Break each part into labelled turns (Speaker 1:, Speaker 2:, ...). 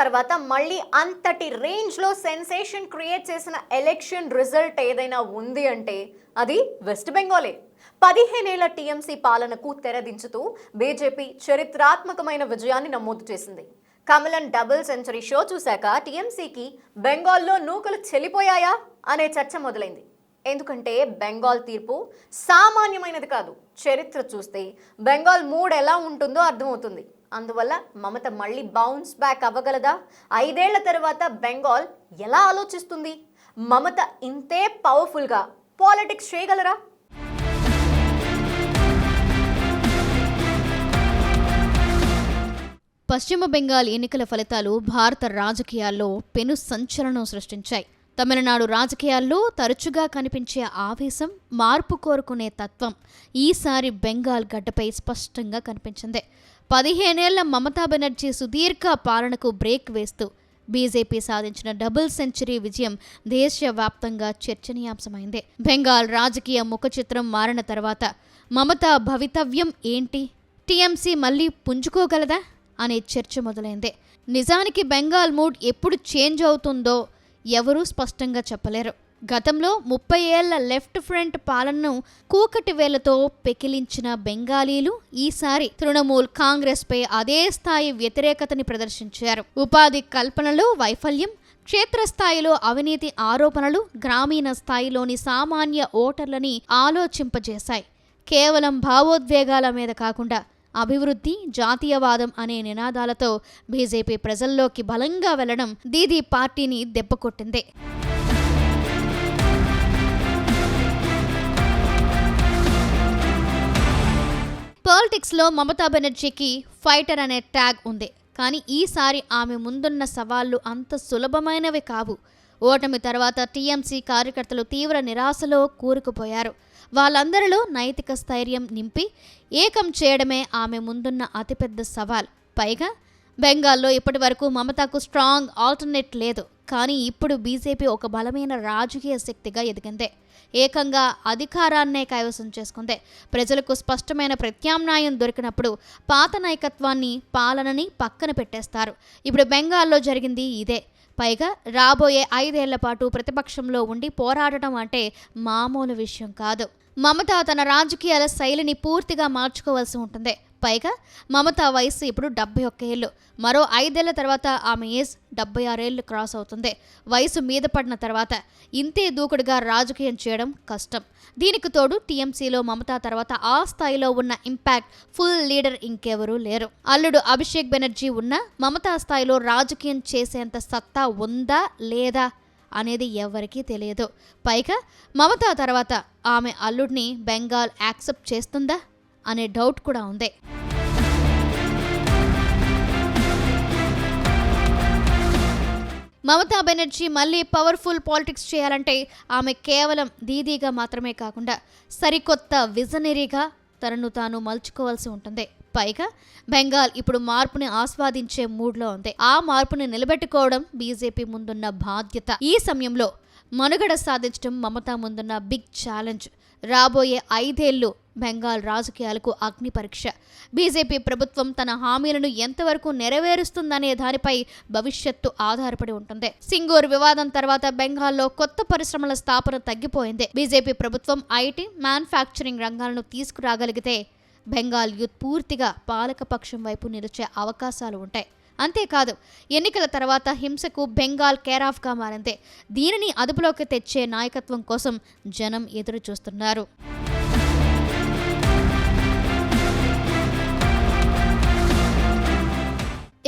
Speaker 1: తర్వాత మళ్ళీ అంతటి రేంజ్లో సెన్సేషన్ క్రియేట్ చేసిన ఎలక్షన్ రిజల్ట్ ఏదైనా ఉంది అంటే అది వెస్ట్ బెంగాలే. 15 ఏళ్ల టీఎంసీ పాలనకు తెరదించుతూ బీజేపీ చరిత్రాత్మకమైన విజయాన్ని నమోదు చేసింది. కమలన్ డబుల్ సెంచరీ షో చూశాక టీఎంసీకి బెంగాల్లో నూకలు చెల్లిపోయాయా అనే చర్చ మొదలైంది. ఎందుకంటే బెంగాల్ తీర్పు సామాన్యమైనది కాదు. చరిత్ర చూస్తే బెంగాల్ మూడ్ ఎలా ఉంటుందో అర్థమవుతుంది. అందువల్ల మమత మళ్ళీ బౌన్స్ బ్యాక్ అవ్వగలదా? 5 ఏళ్ల తర్వాత బెంగాల్ ఎలా ఆలోచిస్తుంది? మమత ఇంతే పవర్ఫుల్గా పాలిటిక్స్ చేయగలరా?
Speaker 2: పశ్చిమ బెంగాల్ ఎన్నికల ఫలితాలు భారత రాజకీయాల్లో పెను సంచలనం సృష్టించాయి. తమిళనాడు రాజకీయాల్లో తరచుగా కనిపించే ఆవేశం, మార్పు కోరుకునే తత్వం ఈసారి బెంగాల్ గడ్డపై స్పష్టంగా కనిపించింది. 15 ఏళ్ల మమతా బెనర్జీ సుదీర్ఘ పాలనకు బ్రేక్ వేస్తూ బీజేపీ సాధించిన డబుల్ సెంచరీ విజయం దేశవ్యాప్తంగా చర్చనీయాంశమైంది. బెంగాల్ రాజకీయ ముఖచిత్రం మారిన తర్వాత మమతా భవితవ్యం ఏంటి? టీఎంసీ మళ్లీ పుంజుకోగలదా అనే చర్చ మొదలైంది. నిజానికి బెంగాల్ మూడ్ ఎప్పుడు చేంజ్ అవుతుందో ఎవరూ స్పష్టంగా చెప్పలేరు. గతంలో 30 ఏళ్ల లెఫ్ట్ ఫ్రంట్ పాలనను కూకటి వేలతో పెకిలించిన బెంగాలీలు ఈసారి తృణమూల్ కాంగ్రెస్ పై అదే స్థాయి వ్యతిరేకతని ప్రదర్శించారు. ఉపాధి కల్పనలో వైఫల్యం, క్షేత్రస్థాయిలో అవినీతి ఆరోపణలు గ్రామీణ స్థాయిలోని సామాన్య ఓటర్లని ఆలోచింపజేశాయి. కేవలం భావోద్వేగాల మీద కాకుండా అభివృద్ధి, జాతీయవాదం అనే నినాదాలతో బీజేపీ ప్రజల్లోకి బలంగా వెళ్లడం దీదీ పార్టీని దెబ్బకొట్టింది. పాలిటిక్స్లో మమతా బెనర్జీకి ఫైటర్ అనే ట్యాగ్ ఉంది. కానీ ఈసారి ఆమె ముందున్న సవాళ్లు అంత సులభమైనవి కావు. ఓటమి తర్వాత టీఎంసీ కార్యకర్తలు తీవ్ర నిరాశలో కూరుకుపోయారు. వాళ్ళందరిలో నైతిక స్థైర్యం నింపి ఏకం చేయడమే ఆమె ముందున్న అతిపెద్ద సవాల్. పైగా బెంగాల్లో ఇప్పటి వరకు మమతాకు స్ట్రాంగ్ ఆల్టర్నేట్ లేదు. కానీ ఇప్పుడు బీజేపీ ఒక బలమైన రాజకీయ శక్తిగా ఎదిగింది. ఏకంగా అధికారాన్నే కైవసం చేసుకుంది. ప్రజలకు స్పష్టమైన ప్రత్యామ్నాయం దొరికినప్పుడు పాత నాయకత్వాన్ని, పాలనని పక్కన పెట్టేస్తారు. ఇప్పుడు బెంగాల్లో జరిగింది ఇదే. పైగా రాబోయే 5 ఏళ్ల పాటు ప్రతిపక్షంలో ఉండి పోరాడటం అంటే మామూలు విషయం కాదు. మమత తన రాజకీయాల శైలిని పూర్తిగా మార్చుకోవాల్సి ఉంటుంది. పైగా మమత వయసు ఇప్పుడు 71 ఏళ్ళు. మరో 5 ఏళ్ల తర్వాత ఆమె ఏజ్ 76 ఏళ్ళు క్రాస్ అవుతుంది. వయసు మీద పడిన తర్వాత ఇంతే దూకుడుగా రాజకీయం చేయడం కష్టం. దీనికి తోడు టీఎంసీలో మమతా తర్వాత ఆ స్థాయిలో ఉన్న ఇంపాక్ట్ ఫుల్ లీడర్ ఇంకెవరూ లేరు. అల్లుడు అభిషేక్ బెనర్జీ ఉన్న మమతా స్థాయిలో రాజకీయం చేసేంత సత్తా ఉందా లేదా అనేది ఎవరికీ తెలియదు. పైగా మమతా తర్వాత ఆమె అల్లుడిని బెంగాల్ యాక్సెప్ట్ చేస్తుందా అనే డౌట్ కూడా ఉంది. మమతా బెనర్జీ మళ్ళీ పవర్ఫుల్ పాలిటిక్స్ చేయాలంటే ఆమె కేవలం దీదీగా మాత్రమే కాకుండా సరికొత్త విజనరీగా తనను తాను మలుచుకోవాల్సి ఉంటుంది. పైగా బెంగాల్ ఇప్పుడు మార్పుని ఆస్వాదించే మూడ్లో ఉంది. ఆ మార్పుని నిలబెట్టుకోవడం బీజేపీ ముందున్న బాధ్యత. ఈ సమయంలో మనుగడ సాధించడం మమతా ముందున్న బిగ్ ఛాలెంజ్. రాబోయే 5 ఏళ్లు బెంగాల్ రాజకీయాలకు అగ్ని పరీక్ష. బీజేపీ ప్రభుత్వం తన హామీలను ఎంతవరకు నెరవేరుస్తుందనే దానిపై భవిష్యత్తు ఆధారపడి ఉంటుంది. సింగూర్ వివాదం తర్వాత బెంగాల్లో కొత్త పరిశ్రమల స్థాపన తగ్గిపోయింది. బీజేపీ ప్రభుత్వం ఐటీ, మ్యానుఫ్యాక్చరింగ్ రంగాలను తీసుకురాగలిగితే బెంగాల్ యూత్ పూర్తిగా పాలకపక్షం వైపు నిలిచే అవకాశాలు ఉంటాయి. అంతేకాదు, ఎన్నికల తర్వాత హింసకు బెంగాల్ కేరాఫ్గా మారింది. దీనిని అదుపులోకి తెచ్చే నాయకత్వం కోసం జనం ఎదురు చూస్తున్నారు.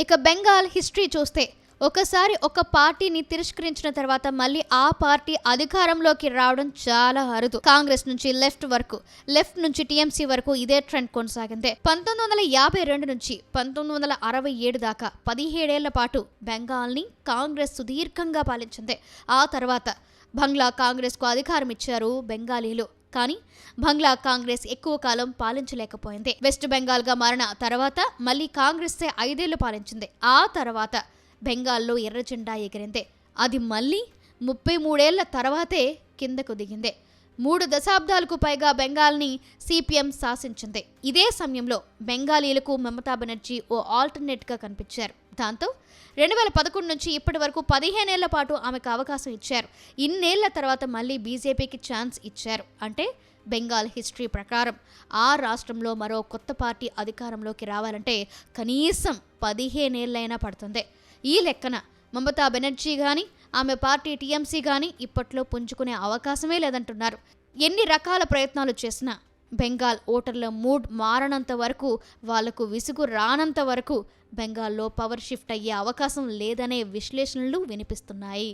Speaker 2: ఇక బెంగాల్ హిస్టరీ చూస్తే ఒకసారి ఒక పార్టీని తిరస్కరించిన తర్వాత మళ్ళీ ఆ పార్టీ అధికారంలోకి రావడం చాలా అరుదు. కాంగ్రెస్ నుంచి లెఫ్ట్ వరకు, లెఫ్ట్ నుంచి టీఎంసీ వరకు ఇదే ట్రెండ్ కొనసాగింది. 1952 నుంచి 1967 దాకా 17 ఏళ్ల పాటు బెంగాల్ని కాంగ్రెస్ సుదీర్ఘంగా పాలించింది. ఆ తర్వాత బంగ్లా కాంగ్రెస్కు అధికారం ఇచ్చారు బెంగాలీలు. కానీ బంగ్లా కాంగ్రెస్ ఎక్కువ కాలం పాలించలేకపోయింది. వెస్ట్ బెంగాల్గా మారిన తర్వాత మళ్ళీ కాంగ్రెస్సే 5 ఏళ్లు పాలించింది. ఆ తర్వాత బెంగాల్లో ఎర్ర జెండా ఎగిరింది. అది మళ్ళీ 33 ఏళ్ల తర్వాతే కిందకు దిగింది. 3 దశాబ్దాలకు పైగా బెంగాల్ని సిపిఎం శాసించింది. ఇదే సమయంలో బెంగాలీలకు మమతా బెనర్జీ ఓ ఆల్టర్నేట్గా కనిపించారు. దాంతో 2011 నుంచి ఇప్పటి వరకు 15 ఏళ్ల పాటు ఆమెకు అవకాశం ఇచ్చారు. ఇన్నేళ్ల తర్వాత మళ్ళీ బీజేపీకి ఛాన్స్ ఇచ్చారు. అంటే బెంగాల్ హిస్టరీ ప్రకారం ఆ రాష్ట్రంలో మరో కొత్త పార్టీ అధికారంలోకి రావాలంటే కనీసం 15 ఏళ్లైనా పడుతుంది. ఈ లెక్కన మమతా బెనర్జీ కానీ ఆమె పార్టీ టీఎంసీ కానీ ఇప్పట్లో పుంజుకునే అవకాశమే లేదంటున్నారు. ఎన్ని రకాల ప్రయత్నాలు చేసినా బెంగాల్ ఓటర్ల మూడ్ మారనంత వరకు, వాళ్లకు విసుగు రానంత వరకు బెంగాల్లో పవర్ షిఫ్ట్ అయ్యే అవకాశం లేదనే విశ్లేషణలు వినిపిస్తున్నాయి.